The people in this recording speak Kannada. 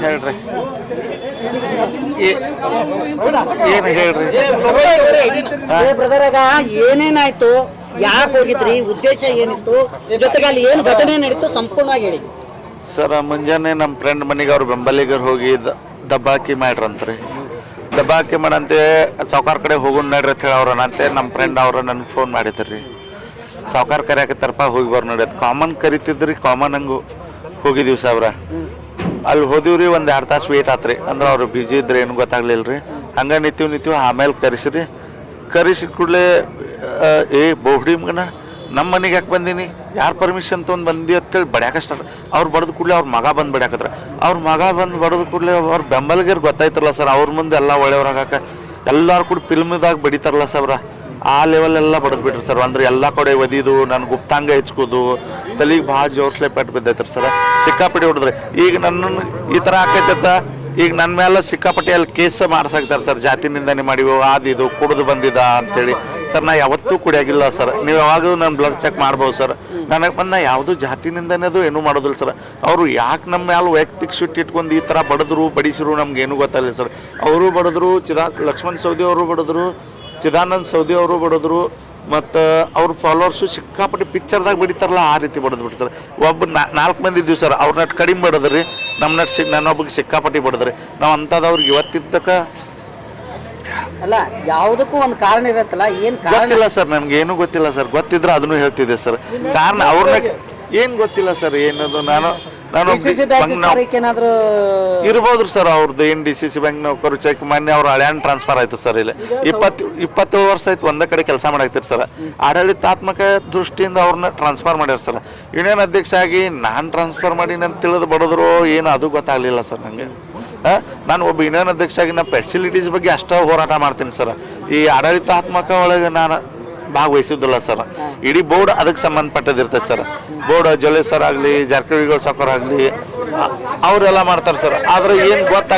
ಹೇಳ್ರಿ ಏನು ಹೇಳ್ರಿ ಬ್ರದರ್, ಆಗ ಏನೇನಾಯ್ತು, ಯಾಕೆ ಹೋಗಿದ್ರಿ, ಉದ್ದೇಶ ಏನಿತ್ತು, ಜೊತೆಗೆ ಅಲ್ಲಿ ಏನು ಘಟನೆ ನಡೀತು ಸಂಪೂರ್ಣವಾಗಿ ಹೇಳಿ ಸರ್. ಮುಂಜಾನೆ ನಮ್ಮ ಫ್ರೆಂಡ್ ಮನೆಗೆ ಅವ್ರು ಬೆಂಬಲಿಗರು ಹೋಗಿ ದಬ್ಬಾಕಿ ಮಾಡ್ರಂತ್ರಿ. ದಬ್ಬಾಕಿ ಮಾಡಂತೆ ಸಾವ್ಕಾರ ಕಡೆ ಹೋಗೋಣ ನಡ್ರಿ ಅಂತ ಹೇಳಿ ಅವ್ರನಂತೆ ನಮ್ಮ ಫ್ರೆಂಡ್ ಅವ್ರು ನನಗೆ ಫೋನ್ ಮಾಡಿದ್ರಿ. ಸಾವ್ಕಾರ ಕರಿಯಾಕತ್ತಾರಪ್ಪ ಹೋಗಿ ಬರ್ ನೋಡಿ, ಅದು ಕಾಮನ್ ಕರಿತಿದ್ರಿ. ಕಾಮನ್ ಹಂಗೆ ಹೋಗಿದ್ದೀವಿ ಸಾವ್ರ. ಅಲ್ಲಿ ಹೋದಿವ್ರಿ, ಒಂದು 2 ತಾಸು ವೇಟ್ ಆತ್ರಿ. ಅಂದ್ರೆ ಅವ್ರು ಬಿಜಿ ಇದ್ರಿ, ಏನು ಗೊತ್ತಾಗ್ಲಿಲ್ಲ ರೀ. ಹಂಗೆ ನಿಂತೀವಿ. ಆಮೇಲೆ ಕರೆಸಿ ಕೂಡಲೇ ಬೋಹ್ಡಿ ಮಗನ ನಮ್ಮ ಮನೆಗೆ ಯಾಕೆ ಬಂದೀನಿ, ಯಾರು ಪರ್ಮಿಷನ್ ತೊಗೊಂಡು ಬಂದಿ ಅಂತೇಳಿ ಬಡ್ಯಾಕ ಸ್ಟಾರ್ಟ್. ಅವ್ರು ಬಡ್ದು ಕೂಡಲೇ ಅವ್ರ ಮಗ ಬಂದು ಬಡ್ಯಾಕತ್ರ. ಅವ್ರ ಮಗ ಬಂದು ಬಡ್ದು ಕೂಡಲೇ ಅವ್ರ ಬೆಂಬಲಿಗರು ಗೊತ್ತಾಯ್ತಾರಲ್ಲ ಸರ್, ಅವ್ರ ಮುಂದೆ ಎಲ್ಲ ಒಳ್ಳೆಯವ್ರಾಗಾಕ ಎಲ್ಲರೂ ಕೂಡ ಫಿಲ್ಮ್ದಾಗ ಬಡಿತಾರಲ್ಲ ಸವ್ರ, ಆ ಲೆವೆಲ್ ಎಲ್ಲ ಬಡ್ದು ಬಿಟ್ರಿ ಸರ್. ಅಂದ್ರೆ ಎಲ್ಲ ಕಡೆ ಒದಿದು ನನ್ನ ಗುಪ್ತಾಂಗ ಹೆಚ್ಕೋದು, ತಲೆಗೆ ಭಾಳ ಜೋರ್ಸ್ಲೆ ಪೆಟ್ಟು ಬಿದ್ದೈತ್ರಿ ಸರ್. ಸಿಕ್ಕಾಪಟ್ಟಿ ಹೊಡೆದ್ರಿ. ಈಗ ನನ್ನನ್ನು ಈ ಥರ ಆಕೈತ, ಈಗ ನನ್ನ ಮೇಲೆ ಸಿಕ್ಕಾಪಟ್ಟಿ ಅಲ್ಲಿ ಕೇಸ್ ಮಾಡ್ಸಾಕ್ತಾರೆ ಸರ್. ಜಾತಿ ನಿಂದನೆ ಮಾಡಿವು, ಇದು ಕುಡಿದು ಬಂದಿದ್ದ ಅಂತೇಳಿ ಸರ್. ನಾ ಯಾವತ್ತೂ ಕುಡಿಯಾಗಿಲ್ಲ ಸರ್. ನೀವು ಯಾವಾಗೂ ನನ್ನ ಬ್ಲಡ್ ಚೆಕ್ ಮಾಡ್ಬೋದು ಸರ್. ನನಗೆ ಬಂದು ನಾ ಯಾವುದೂ ಜಾತಿ ನಿಂದನೆದು ಏನೂ ಮಾಡೋದಿಲ್ಲ ಸರ್. ಅವರು ಯಾಕೆ ನಮ್ಮ ಮೇಲೆ ವೈಯಕ್ತಿಕ ಸಿಟ್ಟು ಇಟ್ಕೊಂಡು ಈ ಥರ ಬಡಿದ್ರು ಬಡಿಸಿರು ನಮ್ಗೇನು ಗೊತ್ತಾಗಲಿಲ್ಲ ಸರ್. ಅವರು ಬಡಿದ್ರು, ಲಕ್ಷ್ಮಣ್ ಸವದಿ ಅವರು ಬಡಿದ್ರು, ಚಿದಾನಂದ್ ಸೌದಿ ಅವರು ಬಡಿದ್ರು, ಮತ್ತು ಅವ್ರ ಫಾಲೋವರ್ಸು ಸಿಕ್ಕಾಪಟ್ಟಿ ಪಿಕ್ಚರ್ದಾಗ ಬಡಿತಾರಲ್ಲ ಆ ರೀತಿ ಬಡಿದು ಬಿಟ್ಟು ಸರ್. ಒಬ್ಬ 4 ಮಂದಿ ಇದ್ದೀವಿ ಸರ್. ಅವ್ರ ನಟ್ ಕಡಿಮೆ ಬಡದ್ರಿ, ನಮ್ಮ ನಟ್ ನನ್ನೊಬ್ಬಗೆ ಸಿಕ್ಕಾಪಟ್ಟಿ ಬಡಿದ್ರಿ. ನಾವು ಅಂಥದವ್ರಿಗೆ ಇವತ್ತಿದ್ದಕ್ಕೆ ಅಲ್ಲ, ಯಾವುದಕ್ಕೂ ಒಂದು ಕಾರಣ ಇರತ್ತಲ್ಲ, ಏನು ಗೊತ್ತಿಲ್ಲ ಸರ್. ನನಗೆ ಏನೂ ಗೊತ್ತಿಲ್ಲ ಸರ್. ಗೊತ್ತಿದ್ರೆ ಅದನ್ನು ಹೇಳ್ತಿದ್ದೆ ಸರ್. ಕಾರಣ ಅವ್ರನ್ನ ಏನು ಗೊತ್ತಿಲ್ಲ ಸರ್. ಏನದು ನಾನು ಇರ್ಬೋದ್ರಿ ಸರ್. ಅವ್ರದ್ದು ಏನು DCC ಬ್ಯಾಂಕ್ ನೌಕರು ಚೆಕ್ ಮೊನ್ನೆ ಅವ್ರ ಹಳ್ಯಾನ್ ಟ್ರಾನ್ಸ್ಫರ್ ಆಯ್ತು ಸರ್. ಇಲ್ಲಿ 27 ವರ್ಷ ಆಯ್ತು ಒಂದೇ ಕಡೆ ಕೆಲಸ ಮಾಡಾಕ್ತಿರಿ ಸರ್. ಆಡಳಿತಾತ್ಮಕ ದೃಷ್ಟಿಯಿಂದ ಅವ್ರನ್ನ ಟ್ರಾನ್ಸ್ಫರ್ ಮಾಡ್ಯಾರ ಸರ್. ಯೂನಿಯನ್ ಅಧ್ಯಕ್ಷ ಆಗಿ ನಾನು ಟ್ರಾನ್ಸ್ಫರ್ ಮಾಡೀನಿ ಅಂತ ತಿಳಿದು ಬಡದ್ರು ಏನು ಅದು ಗೊತ್ತಾಗಲಿಲ್ಲ ಸರ್ ನನಗೆ. ನಾನು ಒಬ್ಬ ಯೂನಿಯನ್ ಅಧ್ಯಕ್ಷ ಆಗಿ ನಾನು ಫೆಸಿಲಿಟೀಸ್ ಬಗ್ಗೆ ಅಷ್ಟೇ ಹೋರಾಟ ಮಾಡ್ತೀನಿ ಸರ್. ಈ ಆಡಳಿತಾತ್ಮಕ ಒಳಗೆ ನಾನು ಭಾಗವಹಿಸಿದ್ದಿಲ್ಲ ಸರ್. ಇಡೀ ಬೋರ್ಡ್ ಅದಕ್ಕೆ ಸಂಬಂಧಪಟ್ಟದಿರ್ತೈತೆ ಸರ್. ಬೋರ್ಡ್ ಜೊಲೆ ಸರ್ ಆಗಲಿ, ಜಾರಕಿಹೊಳಿ ಸಾವ್ಕಾರ ಆಗಲಿ, ಅವರೆಲ್ಲ ಮಾಡ್ತಾರೆ ಸರ್. ಆದ್ರೆ ಏನು ಗೊತ್ತಾಗ